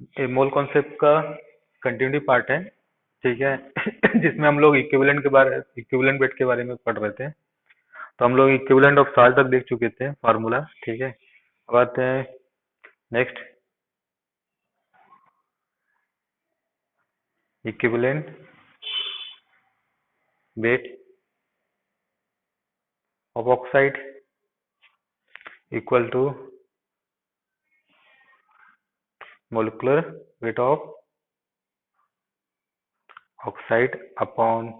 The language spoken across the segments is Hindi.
ये मोल कॉन्सेप्ट का कंटिन्यूटी पार्ट है, ठीक है। जिसमें हम लोग इक्विवेलेंट वेट के बारे में पढ़ रहे थे। तो हम लोग इक्विवेलेंट ऑफ साल्ट तक देख चुके थे फार्मूला, ठीक है। अब आते हैं next, equivalent weight of oxide equal to molecular weight of oxide upon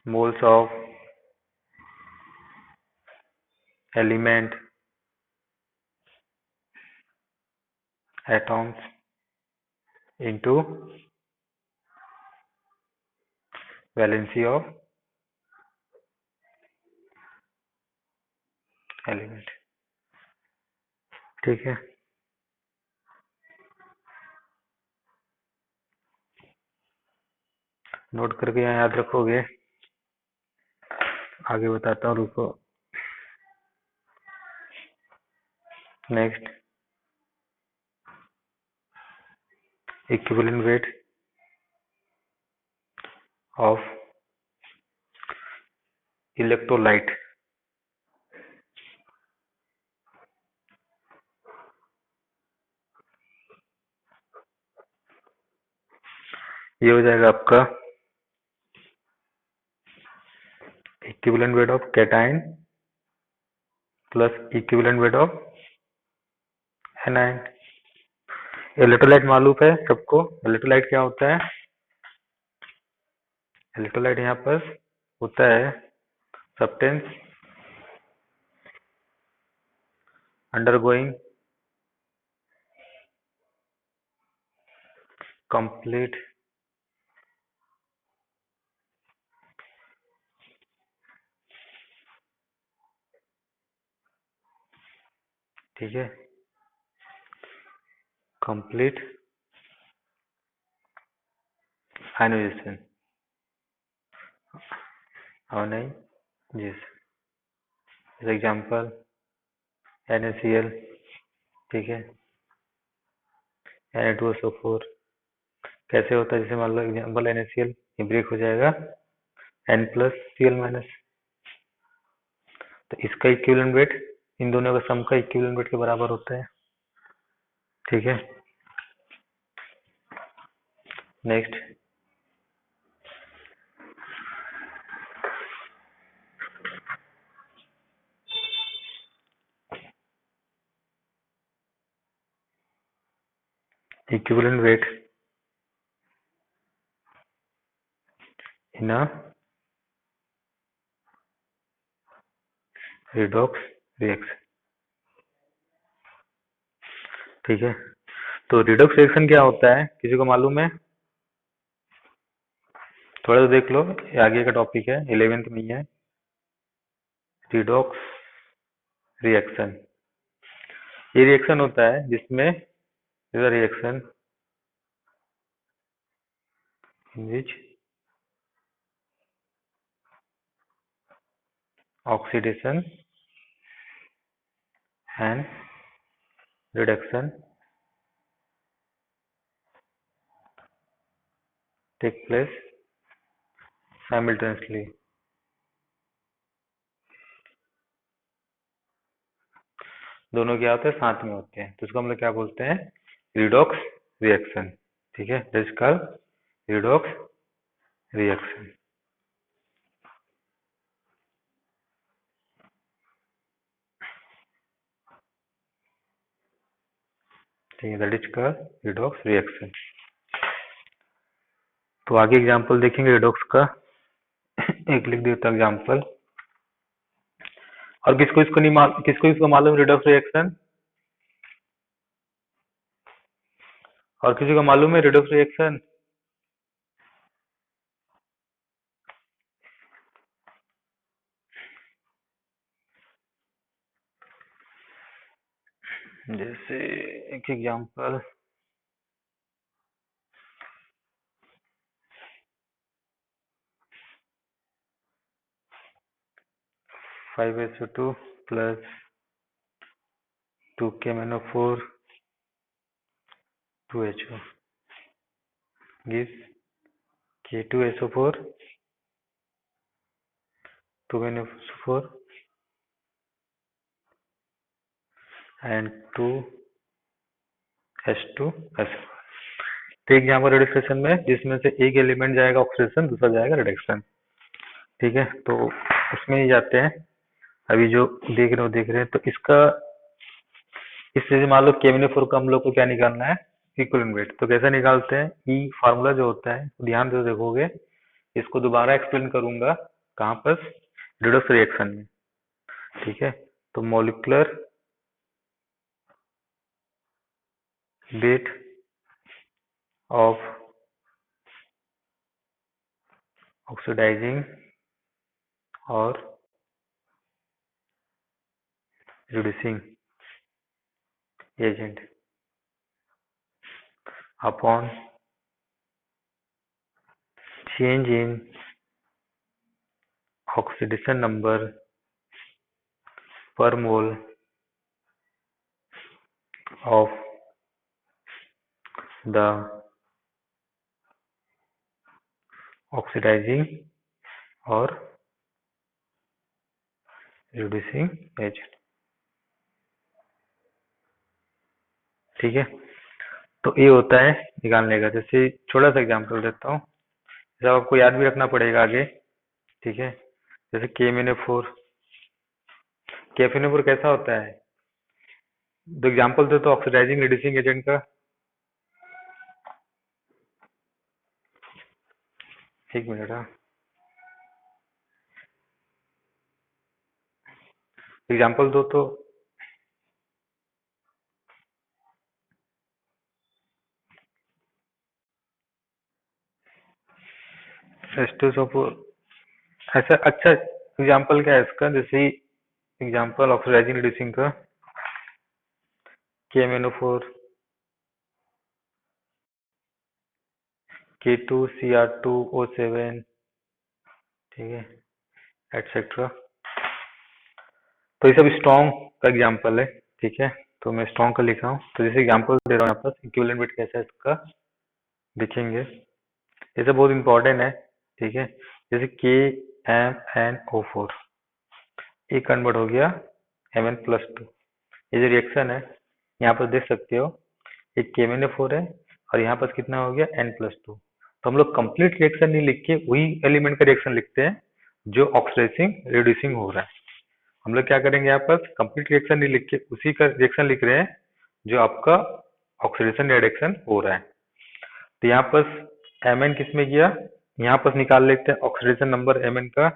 moles of element atoms into valency of element, ठीक है। नोट करके यहाँ याद रखोगे, आगे बताता हूँ, रुको। Next, equivalent weight of electrolyte, ये हो जाएगा आपका equivalent weight of cation plus equivalent weight of anion. Electrolyte मालूम है सबको, इलेक्ट्रोलाइट क्या होता है? इलेक्ट्रोलाइट यहाँ पर होता है सब्सटेंस अंडरगोइंग कंप्लीट ठीक है, कंप्लीट आयनाइजेशन और नहीं जिस एग्जाम्पल NaCl, ठीक है, Na2SO4 कैसे होता है? जैसे मान लो एग्जाम्पल NaCl, ये ब्रेक हो जाएगा N+Cl-, तो इसका इक्विवेलेंट वेट इन दोनों का सम का इक्विवेलेंट वेट के बराबर होता है, ठीक है। Next, equivalent wait in a redox reaction, ठीक है। तो रिडॉक्स रिएक्शन क्या होता है, किसी को मालूम है? थोड़ा सा देख लो, ये आगे का टॉपिक है, 11th में ही है। रिडॉक्स रिएक्शन, ये रिएक्शन होता है जिसमें reaction in which oxidation and reduction take place simultaneously. दोनों क्या होते हैं? साथ में होते हैं, तो उसको हम लोग क्या बोलते हैं? रिडॉक्स रिएक्शन, ठीक है। दिस कॉल्ड रिडॉक्स रिएक्शन, ठीक है, that is called redox reaction. तो आगे एग्जांपल देखेंगे रिडॉक्स का। एक लिख देता एग्जांपल। और किसको मालूम रिडॉक्स रिएक्शन? और किसी को मालूम है रिडॉक्स रिएक्शन? जैसे एक example, 5SO2 plus 2KMnO4 2HO gives K2SO4, 2NO4 and 2H2SO4। ठीक, यहाँ पर रिडक्शन में जिसमें से एक एलिमेंट जाएगा ऑक्सीडेशन, दूसरा जाएगा रिडक्शन। ठीक है, तो उसमें ही जाते हैं। अभी जो देख रहे हैं तो इसका इससे मान लो KMnO4 का हम लोग को क्या निकालना है, इक्विवेलेंट वेट। तो कैसे निकालते हैं, ई फार्मूला जो होता है ध्यान से देखोगे, इसको दोबारा एक्सप्लेन करूंगा कहाँ पर, रिडक्स रिएक्शन में। ठीक है, तो मॉलिक्यूलर वेट ऑफ ऑक्सीडाइजिंग और reducing agent upon change in oxidation number per mole of the oxidizing और reducing agent। ठीक है, तो ये होता है निकालने का। जैसे छोटा सा एग्जांपल देता हूँ, जब आपको याद भी रखना पड़ेगा आगे। ठीक है, जैसे KMnO4 कैसा होता है, दो एग्जांपल दे तो ऑक्सीडाइजिंग रिड्यूसिंग एजेंट का। एक मिनट, हाँ, एग्जांपल दो तो। H2SO4 ऐसा, अच्छा एग्जांपल क्या है इसका, जैसे एग्जांपल ऑक्सीडाइजिंग रिड्यूसिंग का KMnO4 K2Cr2O7, ठीक है, एटसेट्रा। तो ये सब स्ट्रॉन्ग का एग्जांपल है। ठीक है, तो मैं स्ट्रॉन्ग का लिखा हूँ। तो जैसे एग्जांपल दे रहा हूँ यहाँ पर, इक्विवेलेंट वेट कैसा है इसका देखेंगे। ये सब बहुत इंपॉर्टेंट है। ठीक है, जैसे KMnO4 ये कन्वर्ट हो गया Mn+2। ये जो रिएक्शन है यहाँ पर देख सकते हो, एक KMnO4 है और यहाँ पर कितना हो गया N+2। तो हम लोग कंप्लीट रिएक्शन नहीं लिख के वही एलिमेंट का रिएक्शन लिखते हैं जो ऑक्सीडाइजिंग रिड्यूसिंग हो रहा है। हम लोग क्या करेंगे, यहाँ पर कंप्लीट रिएक्शन नहीं लिख के उसी का रिएक्शन लिख रहे हैं जो आपका ऑक्सीडेशन रिडक्शन हो रहा है। तो यहाँ पर Mn किस में गया, यहाँ पर निकाल लेते हैं ऑक्सीडेशन नंबर Mn का।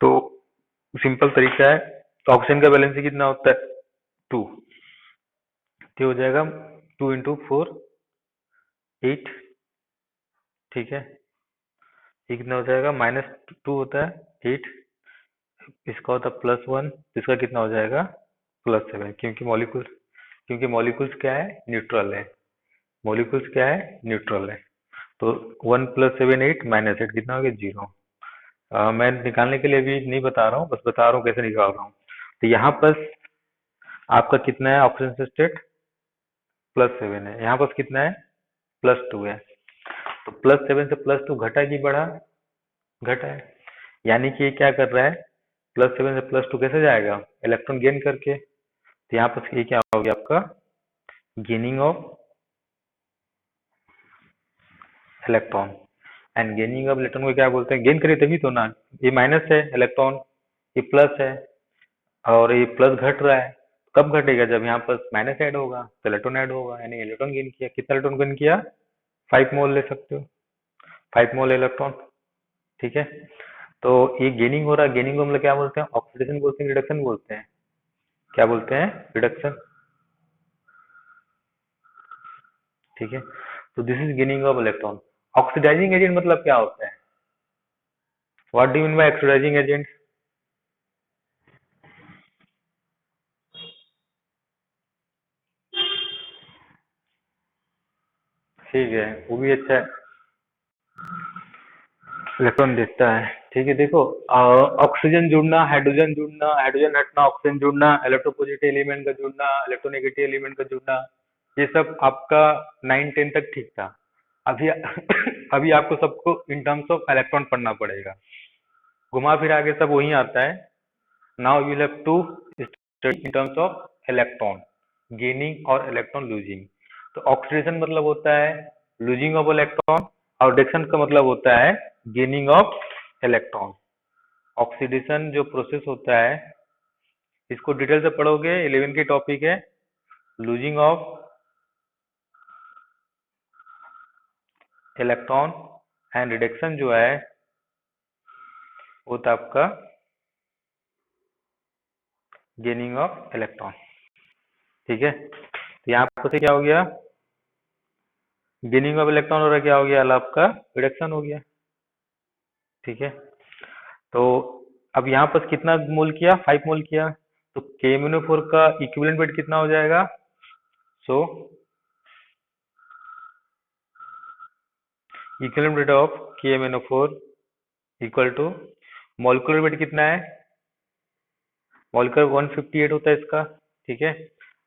तो सिंपल तरीका है, तो ऑक्सीजन का वैलेंसी कितना होता है 2, तो हो जाएगा 2 × 4 8। ठीक है, ये कितना हो जाएगा, -2 होता है 8, इसका होता है +1, इसका कितना हो जाएगा +7, क्योंकि मॉलिक्यूल्स क्या है, न्यूट्रल है। मॉलिक्यूल्स क्या है, न्यूट्रल है। तो 1 + 7 8 -8 कितना हो गया 0। मैं निकालने के लिए भी नहीं बता रहा हूँ, बस बता रहा हूँ कैसे निकाल रहा हूँ। तो यहाँ पर आपका कितना है ऑक्सीजन स्टेट, +7 है। यहाँ पर कितना है, +2 है। तो +7 से +2 घटा कि बढ़ा, घटा है। यानी कि ये क्या कर रहा है, +7 से +2 कैसे जाएगा, इलेक्ट्रॉन गेन करके। तो यहाँ पर ये क्या हो गया आपका, gaining of electron. And gaining of electron को क्या बोलते हैं, गेन करे तभी तो ना। ये माइनस है इलेक्ट्रॉन, ये प्लस है, और ये प्लस घट रहा है। कब घटेगा, जब यहाँ पर माइनस ऐड होगा तो इलेक्ट्रॉन ऐड होगा, यानी इलेक्ट्रॉन गेन किया। कितना इलेक्ट्रॉन गेन किया, 5 मोल ले सकते हो, 5 मोल इलेक्ट्रॉन। ठीक है, तो ये गेनिंग हो रहा है। गेनिंग को हम लोग क्या बोलते हैं, ऑक्सीडेशन बोलते हैं, रिडक्शन बोलते हैं, क्या बोलते हैं, रिडक्शन। ठीक है, तो this is gaining of electron. Oxidising agent मतलब क्या होता है, what do you mean by oxidising agent. ठीक है, वो भी अच्छा है, इलेक्ट्रॉन देता है। ठीक है, देखो ऑक्सीजन जुड़ना, हाइड्रोजन जुड़ना, हाइड्रोजन हटना, ऑक्सीजन जुड़ना, इलेक्ट्रोपॉजिटिव एलिमेंट का जुड़ना, इलेक्ट्रोनेगेटिव एलिमेंट का जुड़ना, ये सब आपका 9-10 तक ठीक था। अभी अभी आपको सबको इन टर्म्स ऑफ इलेक्ट्रॉन पढ़ना पड़ेगा। घुमा फिरा के सब वही आता है। Now you have to study in terms of electron gaining और इलेक्ट्रॉन लूजिंग। तो ऑक्सीडेशन मतलब होता है लूजिंग ऑफ इलेक्ट्रॉन, और रिडक्शन का मतलब होता है गेनिंग ऑफ इलेक्ट्रॉन। ऑक्सीडेशन जो प्रोसेस होता है, इसको डिटेल से पढ़ोगे, 11 की टॉपिक है। Losing of electron and reduction जो है वो था आपका गेनिंग ऑफ इलेक्ट्रॉन। ठीक है, तो यहाँ पर से क्या हो गया, गेनिंग ऑफ इलेक्ट्रॉन हो रहा, क्या हो गया, आपका रिडक्शन हो गया। ठीक है, तो अब यहाँ पर कितना मोल किया, 5 मोल किया, तो KMnO4 का इक्विवेलेंट वेट कितना हो जाएगा। So equivalent weight of KMnO4 equal to molecular weight कितना है, मॉलिक्यूलर 158 होता है इसका। ठीक है,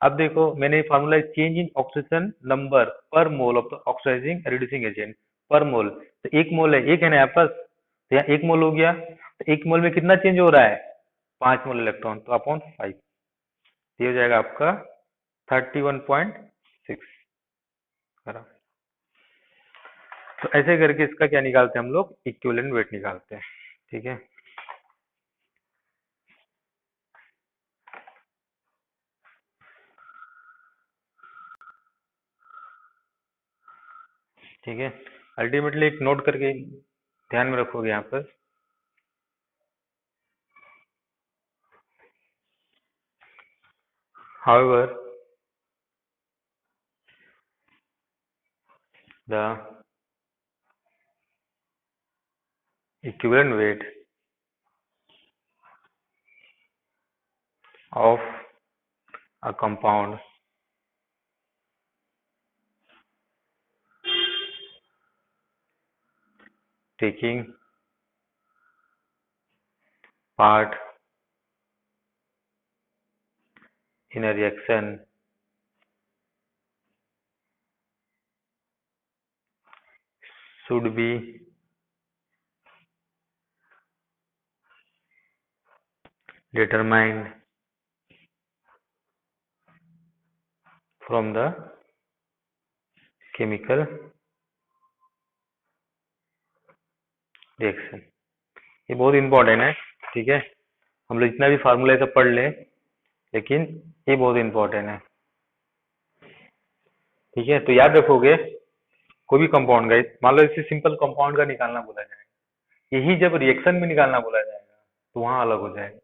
अब देखो मैंने formula change in oxygen number per mole of the oxidising reducing agent per mole. तो 1 मोल है, एक है ना यहाँ पर, तो यहाँ 1 मोल हो गया, तो 1 मोल में कितना चेंज हो रहा है, 5 मोल इलेक्ट्रॉन, तो अपॉन 5, ये हो जाएगा आपका 31.6। तो ऐसे करके इसका क्या निकालते हैं हम लोग, इक्विवेलेंट वेट निकालते हैं। ठीक है, ठीक है, अल्टीमेटली एक नोट करके ध्यान में रखोगे यहाँ पर, however the equivalent weight of a compound taking part in a reaction should be determined from the chemical reaction। ये बहुत इंपॉर्टेंट है। ठीक है, हम लोग जितना भी फार्मूला सब पढ़ लें, लेकिन ये बहुत इंपॉर्टेंट है। ठीक है, तो याद रखोगे, कोई भी कंपाउंड का, मान लो इसे सिंपल कंपाउंड का निकालना बोला जाएगा, यही जब रिएक्शन में निकालना बोला जाएगा तो वहां अलग हो जाएगा।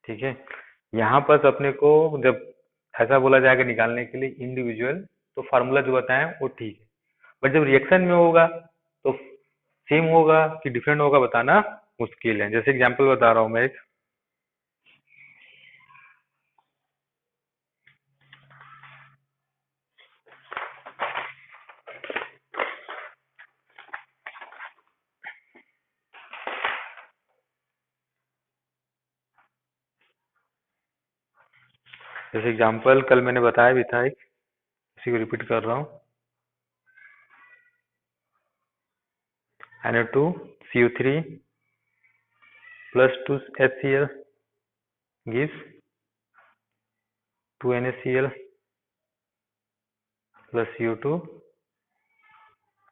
ठीक है, यहाँ पर अपने को जब ऐसा बोला जाएगा निकालने के लिए इंडिविजुअल, तो फार्मूला जो बताएं वो ठीक है, बट जब रिएक्शन में होगा तो सेम होगा कि डिफरेंट होगा बताना मुश्किल है। जैसे एग्जांपल बता रहा हूँ मैं एक, जैसे एग्जांपल कल मैंने बताया भी था एक, इसी को रिपीट कर रहा हूँ। NO2CO3 plus 2HCl gives 2NaCl plus CO2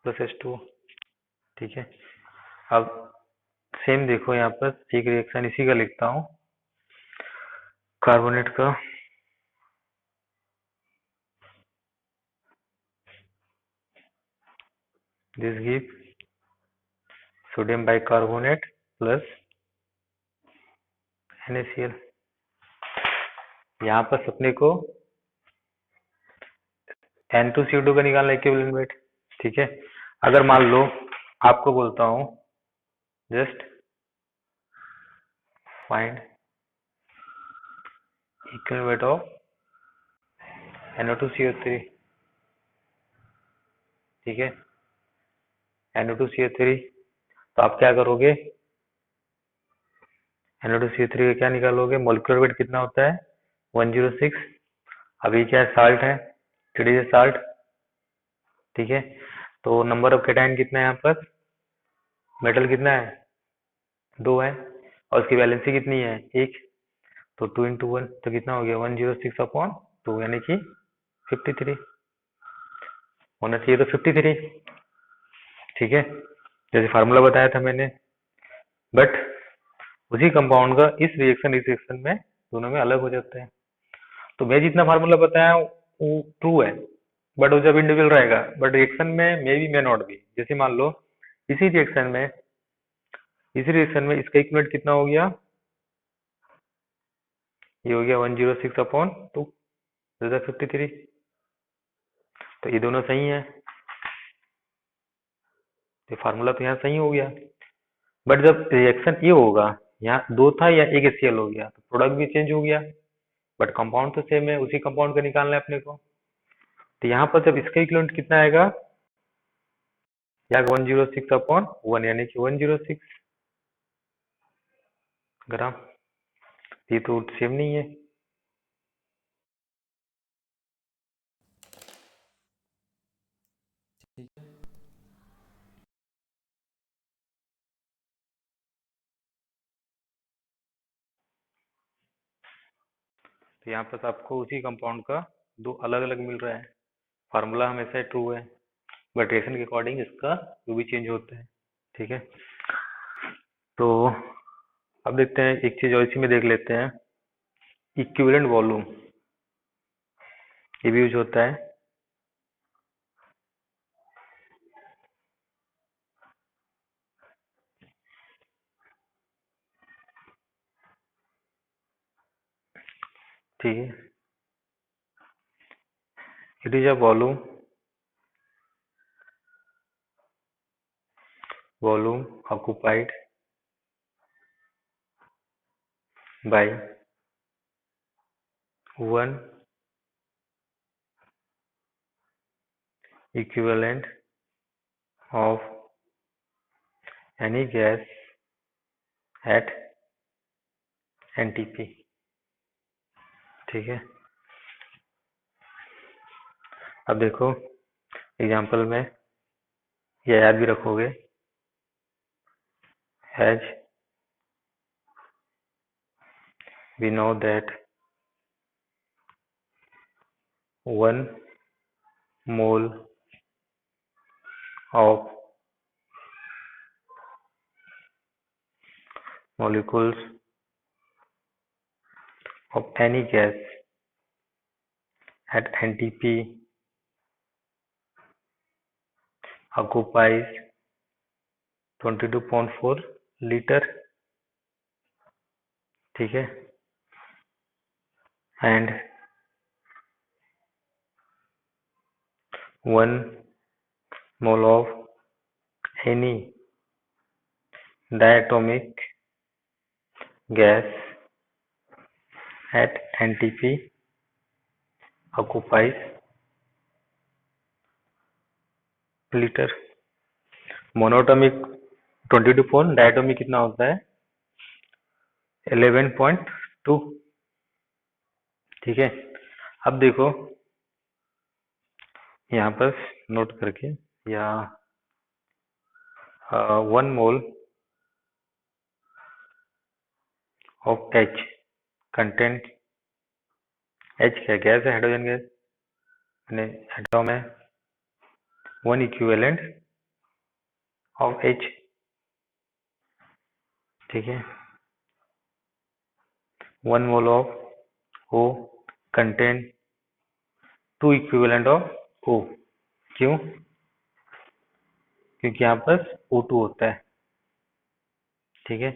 plus H2O। ठीक है, अब सेम देखो यहाँ पर एक रिएक्शन इसी का लिखता हूँ, कार्बोनेट का, this give sodium bicarbonate plus NaCl। यहाँ पर अपने को N2CO2 का निकालना इक्विवेलेंट वेट। ठीक है, अगर मान लो आपको बोलता हूँ just find equivalent weight of NO2CO3। ठीक है, NO2CO3, तो आप क्या करोगे, NO2CO3 का क्या निकालोगे, मोलिकुलर वेट कितना होता है 106। अभी क्या है, साल्ट है, TD से साल्ट, ठीक है। तो नंबर ऑफ कैटायन कितना है यहाँ पर, मेटल कितना है, 2 है, और उसकी वैलेंसी कितनी है, 1। तो 2 इंटू 1 तो कितना हो गया, 106/2, यानी कि 53 होना चाहिए, तो 53, ठीक है, जैसे फार्मूला बताया था मैंने। बट उसी कंपाउंड का इस रिएक्शन में दोनों में अलग हो जाता है। तो मैं जितना फार्मूला बताया वो ट्रू है, बट वो जब इंडिविजुअल रहेगा, बट रिएक्शन में may be may not be. जैसे मान लो इसी रिएक्शन में इसका इक्विवेलेंट कितना हो गया, ये हो गया 106/2, 53। तो ये दोनों सही है, तो फार्मूला तो यहाँ सही हो गया। बट जब रिएक्शन ये होगा, यहाँ 2 था या 1 HCl हो गया, तो प्रोडक्ट भी चेंज हो गया, बट कंपाउंड तो सेम है, उसी कंपाउंड का निकालना है अपने को। तो यहाँ पर जब इसका इक्विवेलेंट कितना आएगा, या 106/1, यानी कि 106 ग्राम। ये तो सेम नहीं है। तो यहाँ पर आपको उसी कंपाउंड का दो अलग अलग मिल रहा है, फार्मूला हमेशा ट्रू है, बट रिएक्शन के अकॉर्डिंग इसका वो भी चेंज होता है, ठीक है। तो अब देखते हैं एक चीज और इसी में देख लेते हैं, इक्विवेलेंट वॉल्यूम, ये भी यूज होता है। ठीक है, it is a volume occupied by one equivalent of any gas at NTP, ठीक है। अब देखो एग्जांपल में ये याद भी रखोगे, as we know that 1 mole of molecules of any gas at NTP occupies 22.4 litre, ठीक है। And 1 mole of any diatomic gas at NTP occupies litre. Monoatomic 22, diatomic कितना होता है, 11.2, ठीक है। अब देखो यहाँ पर नोट करके, या 1 mole of H content, H क्या गैस है, हाइड्रोजन गैस, एटॉम है, 1 इक्विवेलेंट ऑफ H, ठीक है। 1 mole of O contain 2 equivalent of O, क्यों, क्योंकि यहाँ पर O2 होता है, ठीक है।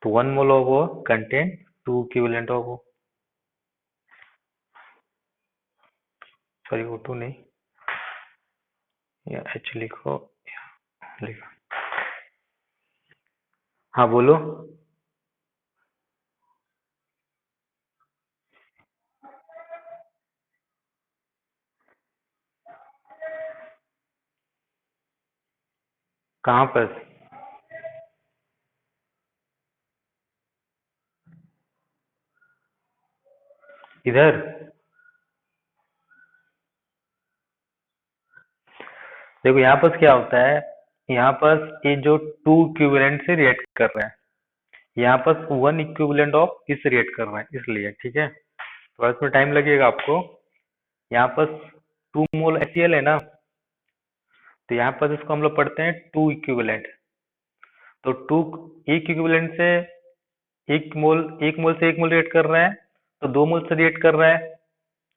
तो 1 mole of O contain 2 equivalent of O, sorry O2 नहीं, या H लिखो, लिखो, हाँ बोलो। कहाँ पर, इधर, देखो यहाँ पर क्या होता है, यहाँ पर ये जो टू इक्विवेलेंट से रिएक्ट कर रहे हैं, यहाँ पर वन इक्विवेलेंट ऑफ इस रिएक्ट कर रहे हैं, इसलिए ठीक है। थोड़ा इसमें टाइम लगेगा आपको। यहाँ पर 2 मोल HCl है ना, तो यहाँ पर इसको हम लोग पढ़ते हैं टू इक्विवेलेंट। तो टू, एक इक्विवेलेंट से एक मोल से एक मोल रिएक्ट कर रहा है, तो 2 मोल से रिएक्ट कर रहा है,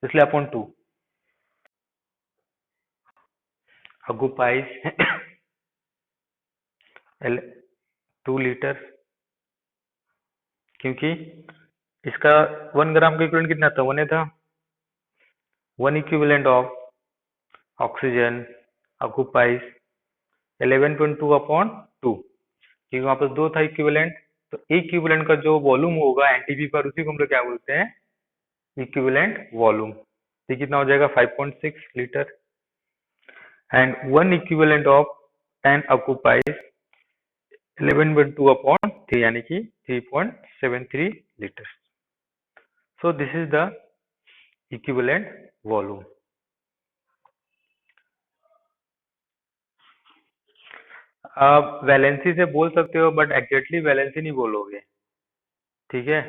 इसलिए अपॉन टू। occupies 2 लीटर, क्योंकि इसका 1 ग्राम का इक्विवेलेंट कितना था, 1 था। One equivalent of oxygen occupies 11.2 upon two, क्योंकि वहां पर दो था इक्विवेलेंट। तो इक्विवेलेंट का जो वॉल्यूम होगा एनटीपी पर, उसी को हम लोग क्या बोलते हैं, इक्विवेलेंट वॉल्यूम। ये कितना हो जाएगा, 5.6 लीटर। And one equivalent of N occupies 11.2 upon 3, यानी कि 3.73 लीटर। So this is the equivalent volume. आप वैलेंसी से बोल सकते हो, बट एग्जैक्टली वैलेंसी नहीं बोलोगे, ठीक है।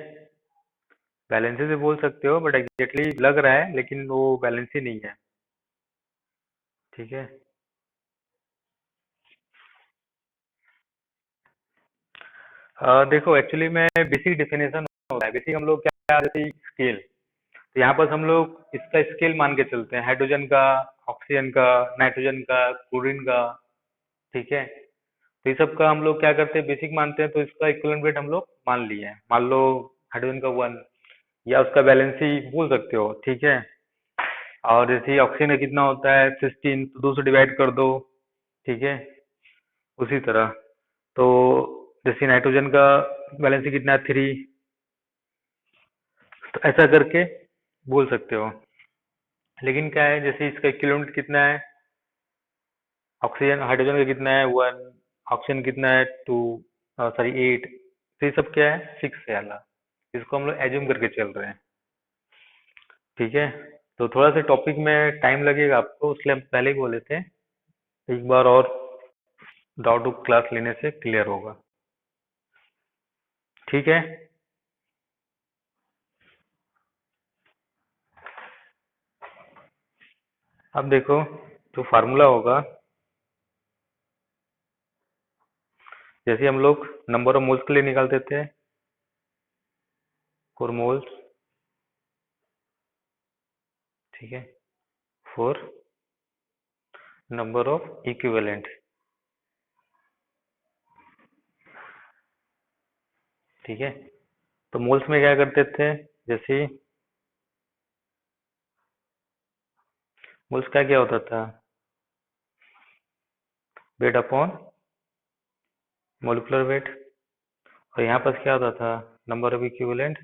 वैलेंसी से बोल सकते हो, बट एग्जैक्टली लग रहा है, लेकिन वो वैलेंसी नहीं है, ठीक है। देखो एक्चुअली में बेसिक डेफिनेशन होता है। बेसिक हम लोग क्या, जैसे स्केल, तो यहाँ पर हम लोग इसका स्केल मान के चलते हैं, हाइड्रोजन का, ऑक्सीजन का, नाइट्रोजन का, क्लोरीन का, ठीक है। तो ये सब का हम लोग क्या करते हैं, बेसिक मानते हैं, तो इसका इक्विवेलेंट वेट हम लोग मान लिए हैं। मान लो हाइड्रोजन का 1, या उसका बैलेंसी बोल सकते हो, ठीक है। और जैसे ऑक्सीजन का कितना होता है 16, तो 2 से डिवाइड कर दो, ठीक है। उसी तरह तो जैसे नाइट्रोजन का बैलेंसी कितना है 3, तो ऐसा करके बोल सकते हो। लेकिन क्या है, जैसे इसका इक्विवेलेंट कितना है, ऑक्सीजन हाइड्रोजन का कितना है 1, ऑक्सीजन कितना है 2, सॉरी 8, तो ये सब क्या है 6 है अला। इसको हम लोग एज्यूम करके चल रहे हैं, ठीक है। तो थोड़ा सा टॉपिक में टाइम लगेगा आपको, इसलिए हम पहले ही बोले थे, एक बार और डाउट क्लास लेने से क्लियर होगा, ठीक है। अब देखो, जो फार्मूला होगा, जैसे हम लोग नंबर ऑफ मोल्स के लिए निकालते थे, 4 मोल्स, ठीक है, फॉर नंबर ऑफ इक्विवेलेंट, ठीक है। तो मोल्स में क्या करते थे, जैसे मोल्स का क्या होता था, वेट अपॉन मोलिकुलर वेट। और यहाँ पर क्या होता था, number of equivalent,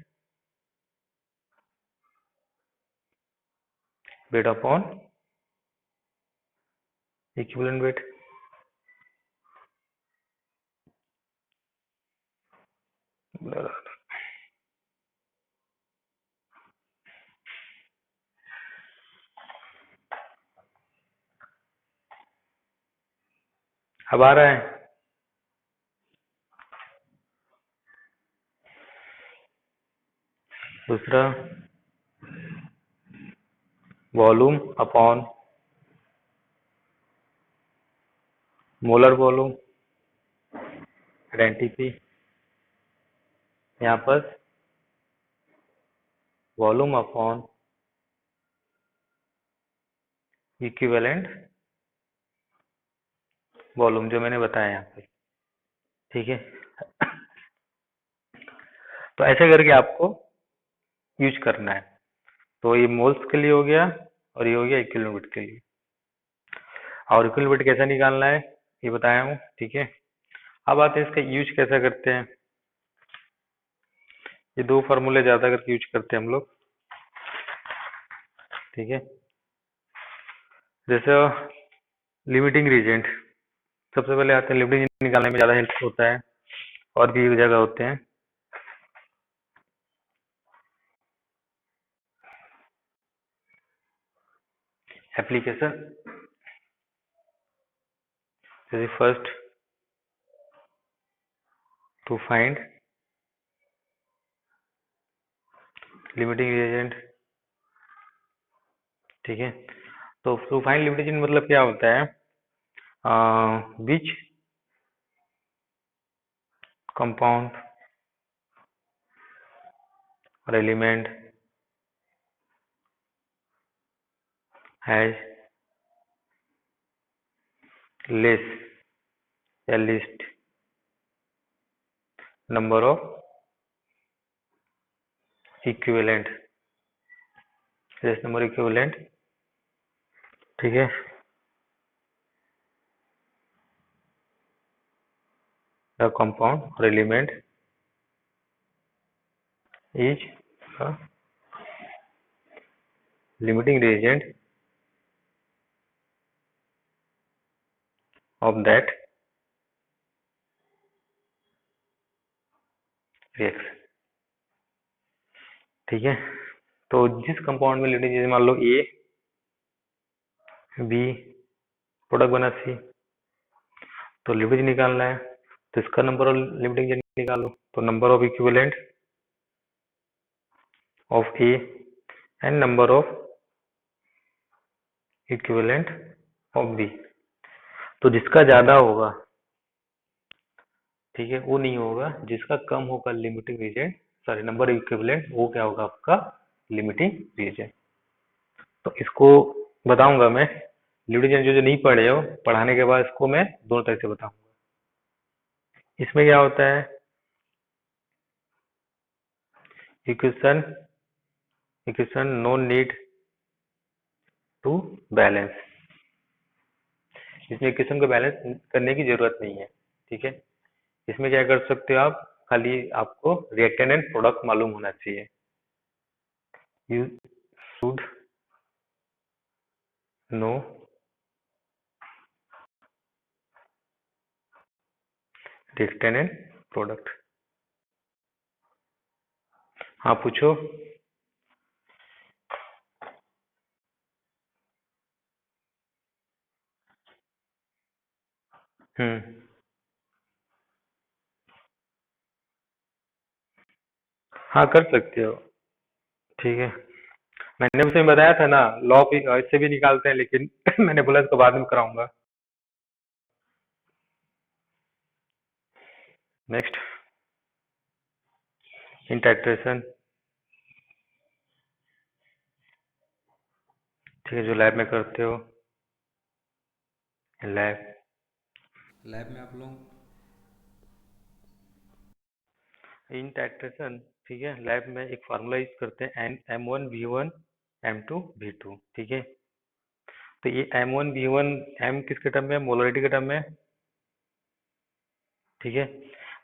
weight upon equivalent weight. अब आ रहा है, दूसरा volume upon molar volume, NTP. यहाँ पर वॉल्यूम अपॉन इक्विवेलेंट वॉल्यूम, जो मैंने बताया यहाँ पे, ठीक है। तो ऐसे करके आपको यूज करना है। तो ये मोल्स के लिए हो गया, और ये हो गया इक्विवेलेंट वेट के लिए। और इक्विवेलेंट वेट कैसा निकालना है ये बताया हूँ, ठीक है। अब आते हैं इसका यूज कैसा करते हैं। ये दो फार्मूले ज्यादा करके यूज करते हैं हम लोग, ठीक है। जैसे लिमिटिंग रीजेंट, सबसे पहले आते हैं, लिमिटिंग निकालने में ज्यादा हेल्प होता है, और भी एक जगह होते हैं। एप्लीकेशन, जैसे first to find limiting reagent, ठीक है। तो टू फाइंड लिमिटिंग रिएजेंट मतलब क्या होता है, विच कंपाउंड और एलिमेंट हैज लेस या list number of equivalent, less number equivalent, ठीक है। द कंपाउंड और element is a limiting reagent of that reaction, ठीक है। तो जिस कंपाउंड में लिमिटिंग रिएजेंट, मान लो ए बी प्रोडक्ट बना सी, तो लिमिटिंग निकालना है, तो इसका नंबर ऑफ लिमिटिंग रिएजेंट निकालो, तो number of equivalent of A and number of equivalent of B. तो जिसका ज्यादा होगा, ठीक है, वो नहीं होगा, जिसका कम होगा limiting reagent, sorry number equivalent, वो क्या होगा आपका लिमिटिंग रिएजेंट। तो इसको बताऊंगा मैं, लिमिटिंग रिएजेंट जो नहीं पढ़े हो, पढ़ाने के बाद इसको मैं दोनों तरह से बताऊंगा। इसमें क्या होता है, equation equation no need to balance, इसमें इक्वेशन को बैलेंस करने की जरूरत नहीं है, ठीक है। इसमें क्या कर सकते हो आप, खाली आपको रिएक्टेंट एंड प्रोडक्ट मालूम होना चाहिए। You should know reactant and product. हाँ पूछो। हाँ कर सकते हो, ठीक है। मैंने उसे बताया था ना, लॉ इससे भी निकालते हैं, लेकिन मैंने बोला इसको बाद में कराऊंगा। नेक्स्ट इंटरैक्शन, ठीक है, जो लैब में करते हो, लैब में आप लोग इंटरैक्शन, ठीक है। लैब में एक फार्मूला यूज करते हैं, N M1 V1 M2 V2, ठीक है। तो ये M1 V1 M किसके टर्म में, मोलरिटी के टर्म में, ठीक है।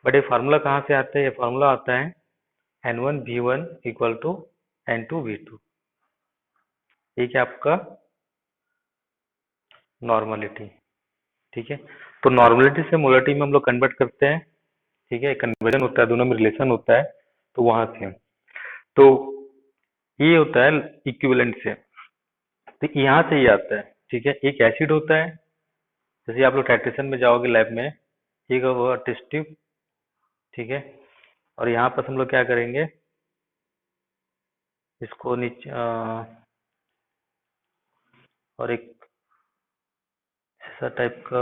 बट ये फार्मूला कहाँ से आता है, ये फार्मूला आता है N1 V1 equal to N2 V2, ये क्या आपका नॉर्मलिटी, ठीक है। तो नॉर्मलिटी से मोलरिटी में हम लोग कन्वर्ट करते हैं, ठीक है, कन्वर्जन होता है, दोनों में रिलेशन होता है, तो वहां से तो ये होता है इक्विवेलेंट से, तो यहाँ से ये आता है, ठीक है। एक एसिड होता है, जैसे आप लोग टाइट्रेशन में जाओगे लैब में, एक होगा टेस्ट ट्यूब, ठीक है। और यहाँ पर हम लोग क्या करेंगे, इसको नीचे और एक ऐसा टाइप का,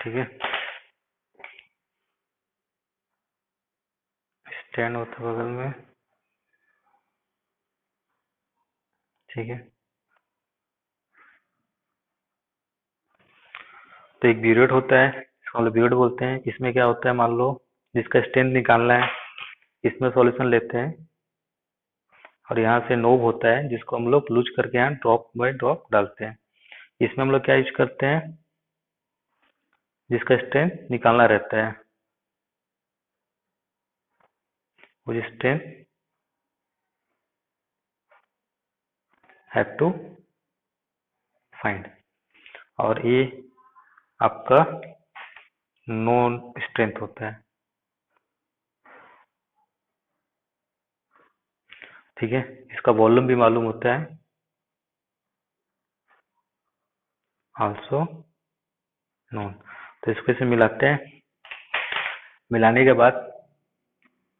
ठीक है, स्टैंड होता है बगल में, ठीक है। तो एक ब्यूरेट होता है, इसको हम लोग ब्यूरेट बोलते हैं। इसमें क्या होता है, मान लो जिसका स्ट्रेंथ निकालना है, इसमें सॉल्यूशन लेते हैं, और यहाँ से नोब होता है, जिसको हम लोग लूज करके यहाँ ड्रॉप बाय ड्रॉप डालते हैं। इसमें हम लोग क्या यूज करते हैं, जिसका स्ट्रेंथ निकालना रहता है, वो स्ट्रेंथ हैव टू फाइंड, और ये आपका नॉन स्ट्रेंथ होता है, ठीक है, इसका वॉल्यूम भी मालूम होता है आल्सो नोन। तो इसको इसे मिलाते हैं, मिलाने के बाद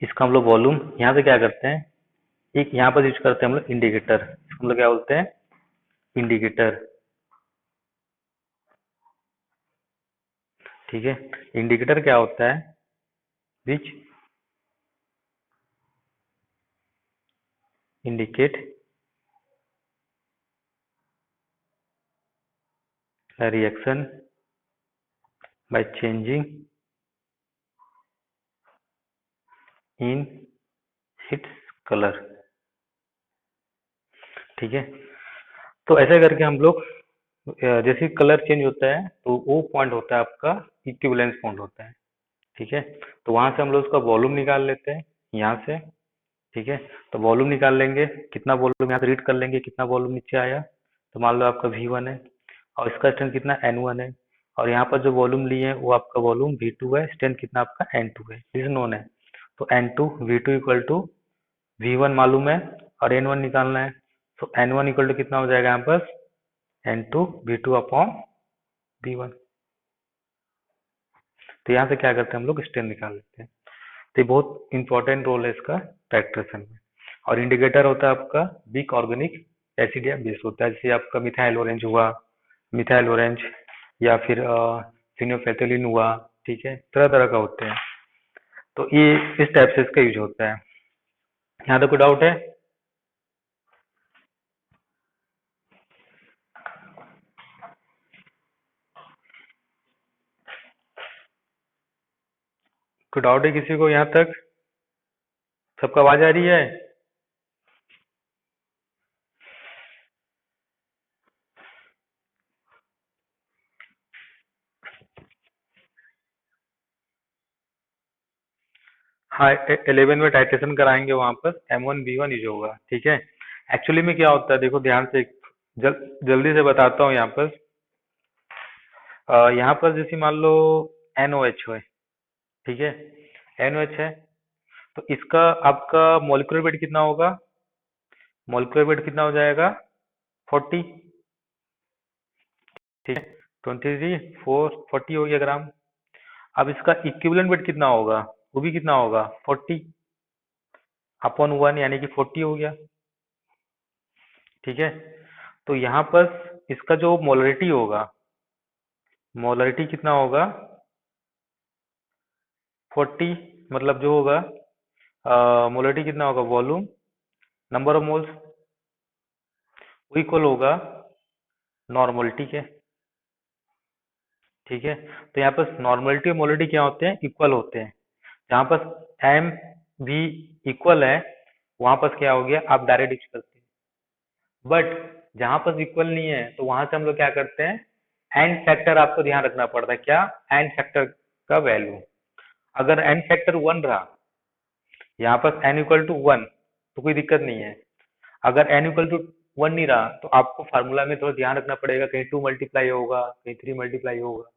इसका हम लोग वॉल्यूम यहाँ से क्या करते हैं, एक यहाँ पर यूज करते हैं हम लोग इंडिकेटर, इसको हम लोग क्या बोलते हैं, इंडिकेटर। ठीक है, इंडिकेटर क्या होता है, विच indicate a reaction by changing in its color। ठीक है, तो ऐसे करके हम लोग जैसे कलर चेंज होता है तो वो पॉइंट होता है आपका इक्विवेलेंस पॉइंट होता है। ठीक है, तो वहां से हम लोग उसका वॉल्यूम निकाल लेते हैं यहाँ से। ठीक है, तो वॉल्यूम निकाल लेंगे, कितना वॉल्यूम यहाँ से रीड कर लेंगे, कितना वॉल्यूम नीचे आया, तो मान लो आपका V1 है और इसका स्ट्रेंथ कितना N1 है, और यहाँ पर जो वॉल्यूम लिए हैं वो आपका वॉल्यूम V2 है, स्ट्रेंथ कितना आपका N2 है, दिस नोन है। तो N2 V2 equal to V1 मालूम है और N1 निकालना है, तो N1 इक्वल टू कितना हो जाएगा यहाँ पर N2 V2 अपॉन V1। तो यहाँ से क्या करते हैं हम लोग, स्ट्रेंथ निकाल लेते हैं। तो ये बहुत इंपॉर्टेंट रोल है इसका टाइट्रेशन में। और इंडिकेटर होता है आपका वीक ऑर्गेनिक एसिड या बेस होता है, जैसे आपका मिथाइल ऑरेंज हुआ, मिथाइल ऑरेंज या फिर फिनोल्फेथोलिन हुआ। ठीक है, तरह तरह का होते हैं, तो ये इस टाइप से इसका यूज होता है। यहाँ तक कोई डाउट है? कोई डाउट है किसी को यहाँ तक? सबका आवाज आ रही है? हाँ, 11 में टाइट्रेशन कराएंगे, वहां पर M1B1 यूज होगा। ठीक है, एक्चुअली में क्या होता है, देखो ध्यान से, जल्दी से बताता हूँ यहाँ पर। यहाँ पर जैसे मान लो NOH है, ठीक है, NOH है, तो इसका आपका मोलिकुलर वेट कितना होगा, मोलिकुलर वेट कितना हो जाएगा 40। ठीक है, 23 4 40 हो गया ग्राम। अब इसका इक्विवेलेंट वेट कितना होगा, वो भी कितना होगा 40 अपॉन 1, यानी कि 40 हो गया। ठीक है, तो यहाँ पर इसका जो मोलरिटी होगा, मोलरिटी कितना होगा 40, मतलब जो होगा मोलरिटी कितना होगा, वॉल्यूम नंबर ऑफ मोल्स, वो इक्वल होगा नॉर्मलिटी के। ठीक है, तो यहाँ पर नॉर्मलिटी और मोलरिटी क्या होते हैं, इक्वल होते हैं। जहाँ पर एम भी इक्वल है वहां पर क्या हो गया, आप डायरेक्ट यूज करते हैं। बट जहां पर इक्वल नहीं है तो वहां से हम लोग क्या करते हैं, एंड फैक्टर आपको ध्यान रखना पड़ता है। क्या, एंड फैक्टर का वैल्यू, अगर एन फैक्टर 1 रहा, यहाँ पर एन इक्वल टू 1, तो कोई दिक्कत नहीं है। अगर एन इक्वल टू 1 नहीं रहा तो आपको फार्मूला में थोड़ा ध्यान रखना पड़ेगा, कहीं 2 मल्टीप्लाई होगा, कहीं 3 मल्टीप्लाई होगा।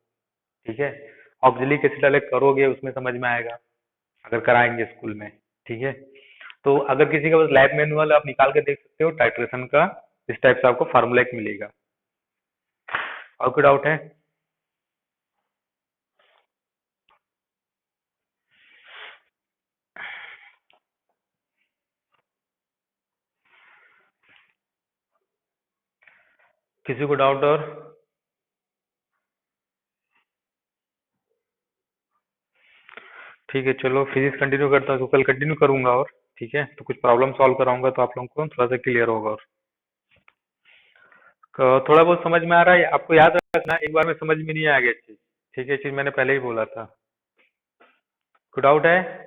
ठीक है, ऑक्सिलिक एसिड अलग करोगे उसमें समझ में आएगा, अगर कराएंगे स्कूल में। ठीक है, तो अगर किसी का बस लैब मैनुअल आप निकाल के देख सकते हो टाइट्रेशन का, इस टाइप से आपको फार्मूला एक मिलेगा। और कोई डाउट है? किसी को डाउट और? ठीक है, चलो फिजिक्स कंटिन्यू करता हूँ, तो कल कंटिन्यू करूंगा। और ठीक है, तो कुछ प्रॉब्लम सॉल्व कराऊंगा तो आप लोगों को थोड़ा सा क्लियर होगा। और थोड़ा बहुत समझ में आ रहा है आपको, याद रखना एक बार में समझ में नहीं आ गया चीज। ठीक है, चीज मैंने पहले ही बोला था। कोई डाउट है?